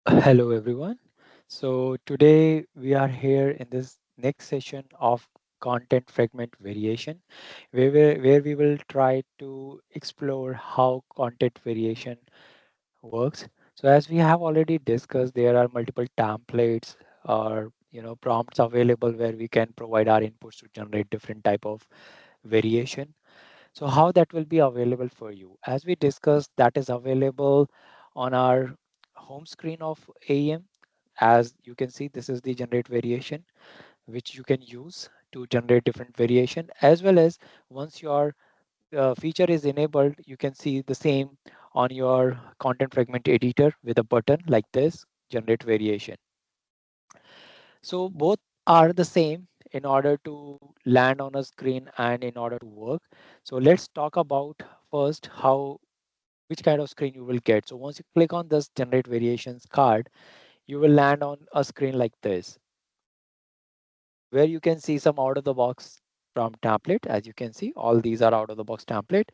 Hello everyone. So today we are here in this next session of content fragment variation where we will try to explore how content variation works. So as we have already discussed, there are multiple templates or prompts available where we can provide our inputs to generate different type of variation. So how that will be available for you? As we discussed, that is available on our home screen of AEM. As you can see, this is the generate variation, which you can use to generate different variation, as well as once your feature is enabled, you can see the same on your content fragment editor with a button like this, generate variation. So both are the same in order to land on a screen and in order to work. So let's talk about first how which kind of screen you will get. So once you click on this generate variations card, you will land on a screen like this, where you can see some out of the box from template. As you can see, all these are out of the box template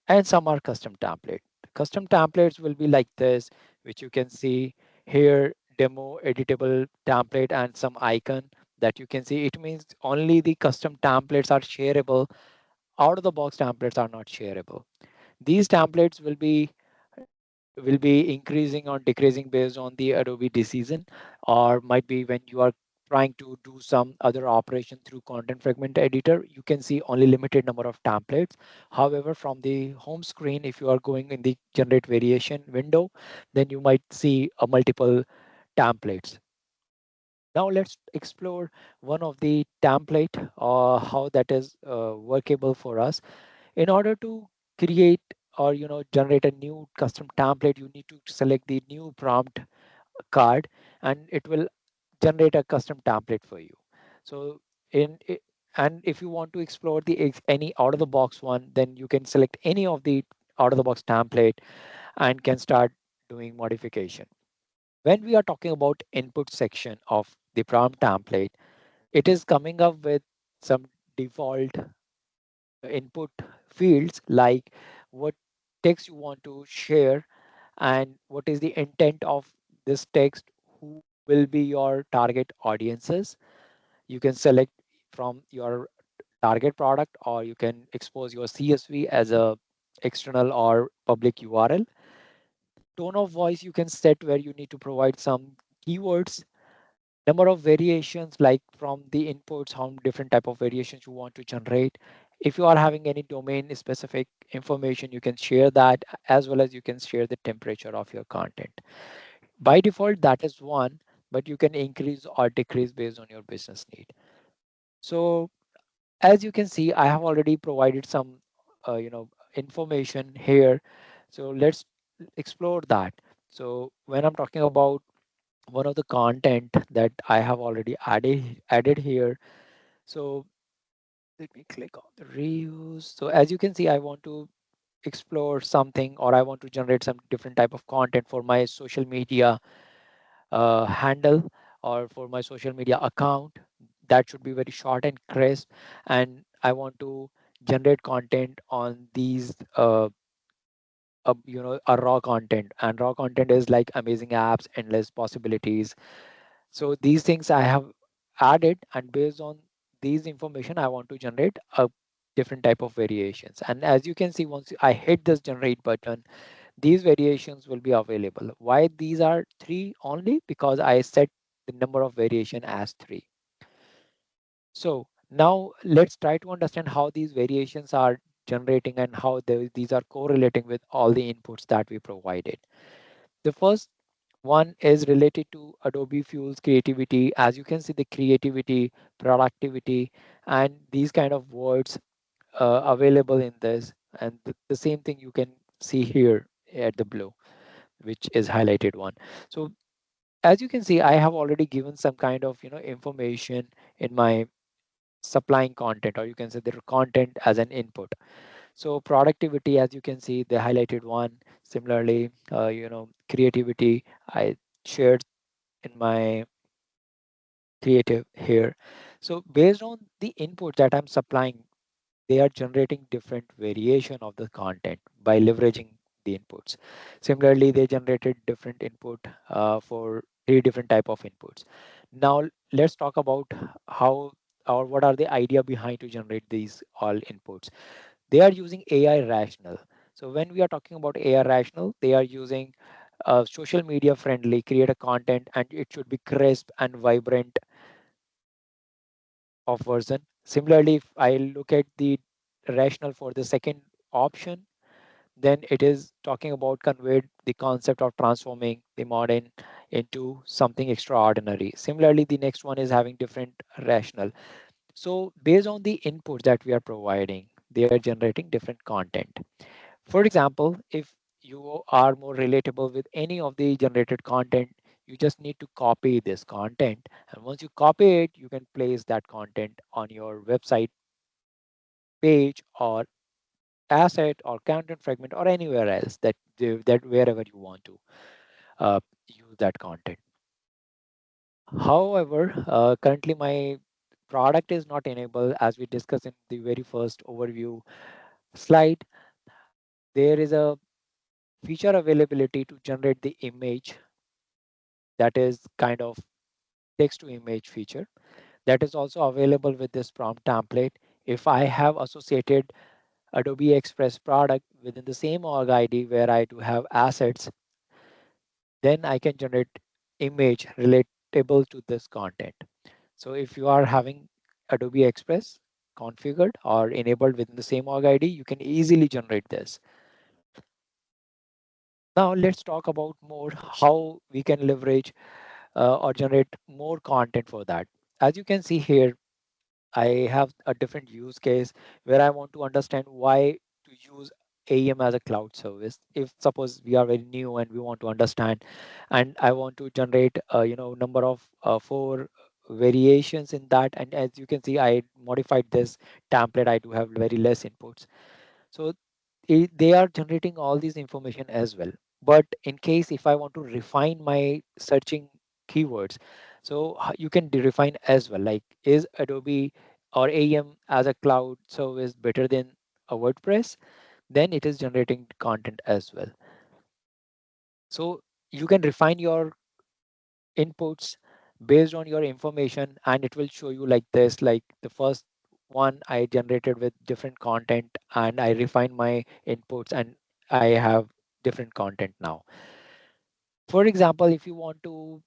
and some are custom template. Custom templates will be like this, which you can see here, demo editable template and some icon that you can see. It means only the custom templates are shareable. Out of the box templates are not shareable. These templates will be increasing or decreasing based on the Adobe decision, or might be when you are trying to do some other operation through content fragment editor, you can see only limited number of templates. However, from the home screen, if you are going in the generate variation window, then you might see a multiple templates. Now let's explore one of the template, how that is workable for us. In order to create or generate a new custom template, you need to select the new prompt card and it will generate a custom template for you. So in it, and if you want to explore the any out of the box one, then you can select any of the out of the box template and can start doing modification. When we are talking about input section of the prompt template, it is coming up with some default input fields like what text you want to share and what is the intent of this text, who will be your target audiences. You can select from your target product, or you can expose your CSV as a external or public URL. Tone of voice you can set where you need to provide some keywords. Number of variations, like from the inputs, how different type of variations you want to generate. If you are having any domain specific information, you can share that, as well as you can share the temperature of your content. By default, that is one, but you can increase or decrease based on your business need. So as you can see, I have already provided some information here. So let's explore that. So when I'm talking about one of the content that I have already added here. So let me click on the reuse. So as you can see, I want to explore something, or I want to generate some different type of content for my social media handle, or for my social media account. That should be very short and crisp. And I want to generate content on these a raw content, and raw content is like amazing apps, endless possibilities. So these things I have added, and based on these information, I want to generate a different type of variations. And as you can see, once I hit this generate button, these variations will be available. Why these are three only? Because I set the number of variation as three. So now let's try to understand how these variations are generating and how these are correlating with all the inputs that we provided. The first one is related to Adobe Fuel's creativity. As you can see, the creativity, productivity, and these kind of words available in this. And the same thing you can see here at the blue, which is highlighted one. So as you can see, I have already given some kind of information in my supplying content, or you can say the content as an input. So productivity, as you can see, the highlighted one. Similarly, creativity, I shared in my creative here. So based on the input that I'm supplying, they are generating different variation of the content by leveraging the inputs. Similarly, they generated different input for three different type of inputs. Now let's talk about how or what are the idea behind to generate these all inputs. They are using AI rational. So when we are talking about AI rational, they are using social media friendly, create a content, and it should be crisp and vibrant of version. Similarly, if I look at the rational for the second option, then it is talking about conveyed the concept of transforming the modern into something extraordinary. Similarly, the next one is having different rational. So based on the inputs that we are providing, they are generating different content. For example, if you are more relatable with any of the generated content, you just need to copy this content. And once you copy it, you can place that content on your website page or asset or content fragment or anywhere else that wherever you want to use that content. However, currently my product is not enabled as we discussed in the very first overview slide. There is a feature availability to generate the image that is kind of text to image feature that is also available with this prompt template. If I have associated Adobe Express product within the same org ID where I do have assets, then I can generate image relatable to this content. So if you are having Adobe Express configured or enabled within the same org ID, you can easily generate this. Now let's talk about more how we can leverage or generate more content for that. As you can see here, I have a different use case where I want to understand why to use AEM as a cloud service. If suppose we are very new and we want to understand, and I want to generate, number of four variations in that. And as you can see, I modified this template. I do have very less inputs. So they are generating all these information as well. But in case if I want to refine my searching keywords, so you can refine as well, like is Adobe or AEM as a cloud service better than a WordPress, then it is generating content as well. So you can refine your inputs based on your information, and it will show you like this. Like the first one I generated with different content, and I refine my inputs, and I have different content now. For example, if you want to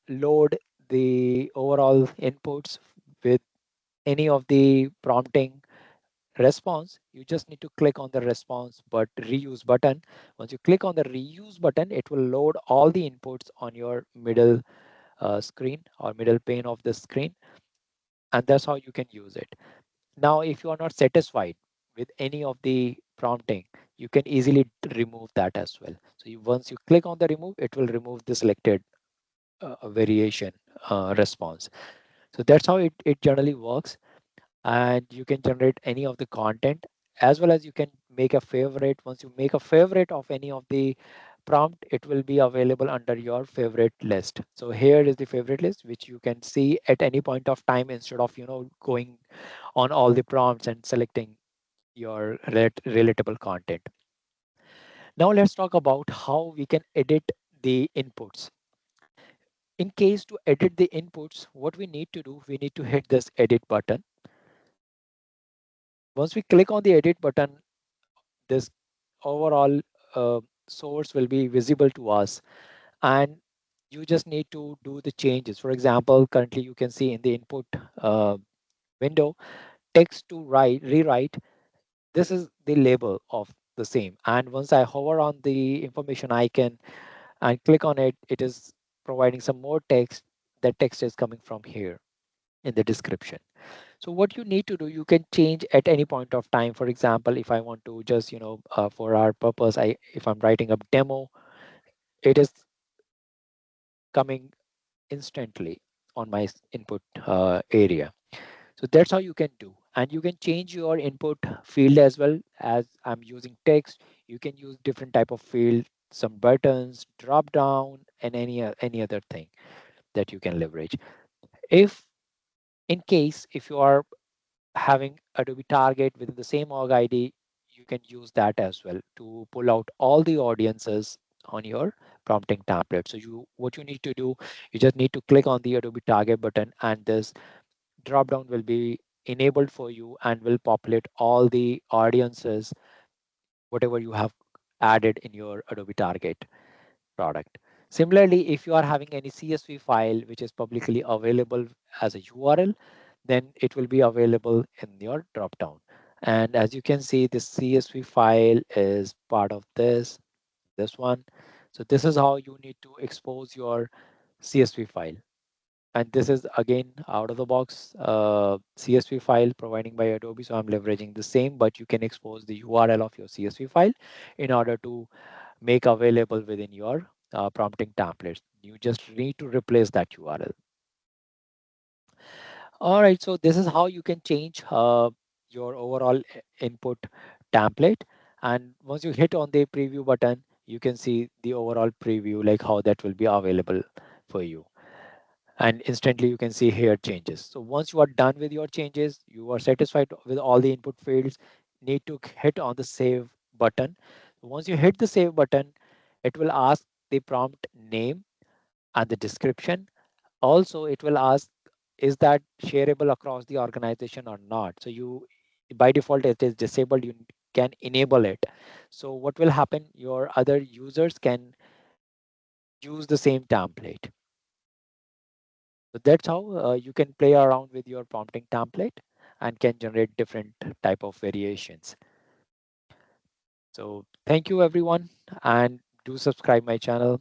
load the overall inputs with any of the prompting response, you just need to click on the response but reuse button. Once you click on the reuse button, it will load all the inputs on your middle screen or middle pane of the screen, and that's how you can use it. Now if you are not satisfied with any of the prompting, you can easily remove that as well. So once you click on the remove, it will remove the selected variation response. So that's how it generally works. And you can generate any of the content, as well as you can make a favorite. Once you make a favorite of any of the prompt, it will be available under your favorite list. So here is the favorite list, which you can see at any point of time instead of going on all the prompts and selecting your relatable content. Now let's talk about how we can edit the inputs. In case to edit the inputs, what we need to do, we need to hit this edit button. Once we click on the edit button, this overall source will be visible to us, and you just need to do the changes. For example, currently you can see in the input uh, window, text to rewrite, this is the label of the same. And once I hover on the information icon and click on it, it is providing some more text. That text is coming from here in the description. So what you need to do, you can change at any point of time. For example, if I want to just for our purpose, if I'm writing a demo, it is coming instantly on my input area. So that's how you can do. And you can change your input field as well. As I'm using text, you can use different type of field, some buttons, drop down, and any other thing that you can leverage. If in case if you are having Adobe Target within the same org ID, you can use that as well to pull out all the audiences on your prompting template. So what you need to do, you just need to click on the Adobe target button, and this drop down will be enabled for you and will populate all the audiences, whatever you have added in your Adobe target product. Similarly, if you are having any CSV file which is publicly available as a URL, then it will be available in your dropdown. And as you can see, this CSV file is part of this one. So this is how you need to expose your CSV file. And this is again out of the box CSV file providing by Adobe. So I'm leveraging the same, but you can expose the URL of your CSV file in order to make available within your prompting templates. You just need to replace that URL. All right, so this is how you can change your overall input template. And once you hit on the preview button, you can see the overall preview, like how that will be available for you. And instantly you can see here changes. So once you are done with your changes, you are satisfied with all the input fields, need to hit on the save button. Once you hit the save button, it will ask the prompt name and the description. Also, it will ask, is that shareable across the organization or not? So you, by default, it is disabled. You can enable it. So what will happen? Your other users can use the same template. So that's how you can play around with your prompting template and can generate different type of variations. So thank you everyone, and do subscribe my channel.